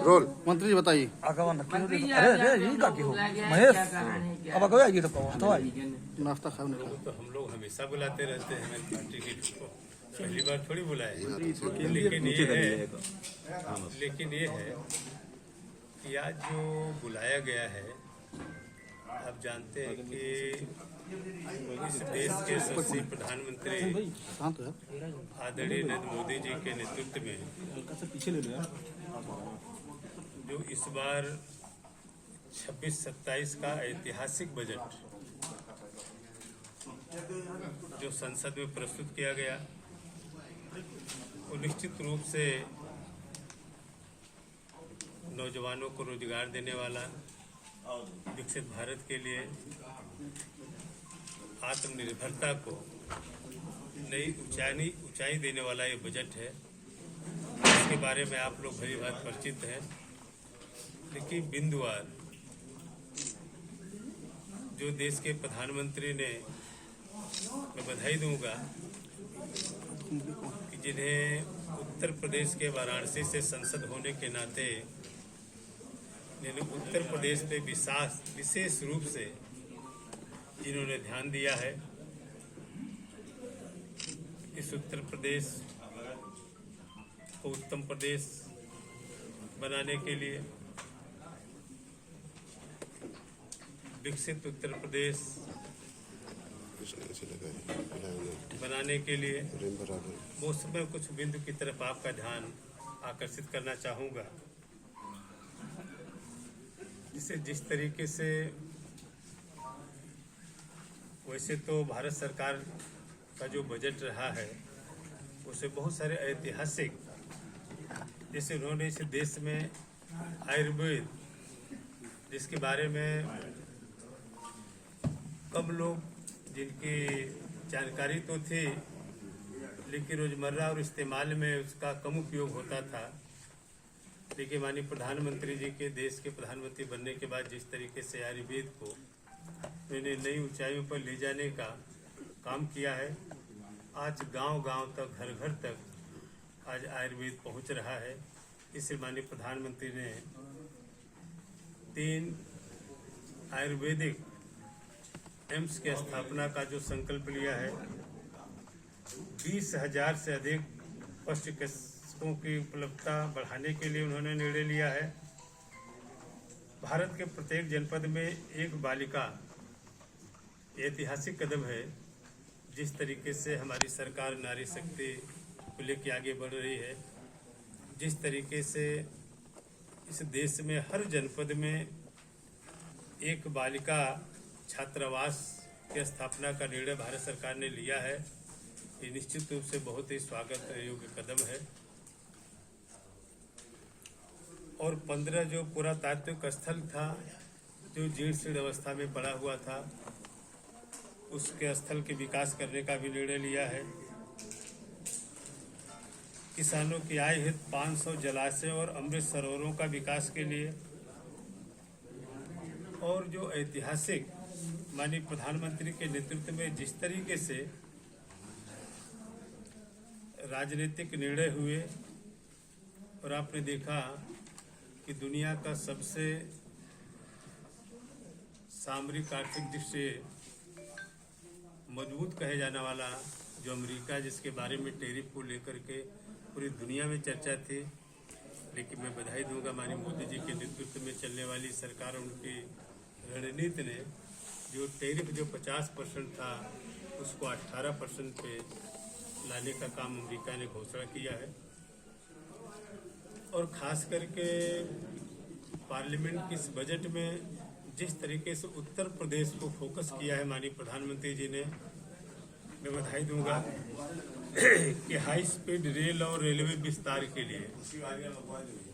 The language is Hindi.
रोल मंत्री जी बताइए। नाश्ता खाओ नहीं तो हम लोग हमेशा बुलाते रहते हैं हमारी पार्टी के को, पहली बार थोड़ी बुलाए। लेकिन ये है कि आज जो बुलाया गया है, आप जानते हैं कि इस देश के यशस्वी प्रधानमंत्री आदरणीय नरेंद्र मोदी जी के नेतृत्व में जो इस बार 26-27 का ऐतिहासिक बजट जो संसद में प्रस्तुत किया गया, वो निश्चित रूप से नौजवानों को रोजगार देने वाला, विकसित भारत के लिए आत्मनिर्भरता को नई ऊंचाई देने वाला ये बजट है। इसके बारे में आप लोग भली बात परिचित हैं, लेकिन बिंदुवार जो देश के प्रधानमंत्री ने, मैं बधाई दूंगा कि जिन्हें उत्तर प्रदेश के वाराणसी से सांसद होने के नाते उत्तर प्रदेश पे विशेष रूप से जिन्होंने ध्यान दिया है, इस उत्तर प्रदेश को उत्तम प्रदेश बनाने के लिए, विकसित उत्तर प्रदेश बनाने के लिए वो समय कुछ बिंदु की तरफ आपका ध्यान आकर्षित करना चाहूँगा। जिस तरीके से वैसे तो भारत सरकार का जो बजट रहा है उसे बहुत सारे ऐतिहासिक, जैसे उन्होंने इस देश में आयुर्वेद, जिसके बारे में कम लोग जिनकी जानकारी तो थी, लेकिन रोजमर्रा और इस्तेमाल में उसका कम उपयोग होता था। लेकिन माननीय प्रधानमंत्री जी के देश के प्रधानमंत्री बनने के बाद जिस तरीके से आयुर्वेद को मैंने नई ऊंचाइयों पर ले जाने का काम किया है, आज गांव-गांव तक, घर-घर तक आज आयुर्वेद पहुंच रहा है। इससे माननीय प्रधानमंत्री ने 3 आयुर्वेदिक एम्स की स्थापना का जो संकल्प लिया है, 20,000 से अधिक पशु चिकित्सकों की उपलब्धता बढ़ाने के लिए उन्होंने निर्णय लिया है। भारत के प्रत्येक जनपद में एक बालिका, ऐतिहासिक कदम है। जिस तरीके से हमारी सरकार नारी शक्ति को लेकर आगे बढ़ रही है, जिस तरीके से इस देश में हर जनपद में एक बालिका छात्रावास की स्थापना का निर्णय भारत सरकार ने लिया है, ये निश्चित रूप से बहुत ही स्वागत योग्य कदम है। और 15 जो पुरातात्विक स्थल था, जो जीर्ण शीर्ण अवस्था में पड़ा हुआ था, उसके स्थल के विकास करने का भी निर्णय लिया है। किसानों की आय हित 500 जलाशय और अमृत सरोवरों का विकास के लिए, और जो ऐतिहासिक माननीय प्रधानमंत्री के नेतृत्व में जिस तरीके से राजनीतिक निर्णय हुए, और आपने देखा कि दुनिया का सबसे सामरिक आर्थिक दृष्टि मजबूत कहे जाने वाला जो अमेरिका, जिसके बारे में टैरिफ को लेकर के पूरी दुनिया में चर्चा थी, लेकिन मैं बधाई दूंगा माननीय मोदी जी के नेतृत्व में चलने वाली सरकार, उनकी रणनीति ने जो टैरिफ जो 50% था उसको 18% पे लाने का काम अमेरिका ने घोषणा किया है। और खास करके पार्लियामेंट के इस बजट में जिस तरीके से उत्तर प्रदेश को फोकस किया है माननीय प्रधानमंत्री जी ने, मैं बधाई दूंगा कि हाई स्पीड रेल और रेलवे विस्तार के लिए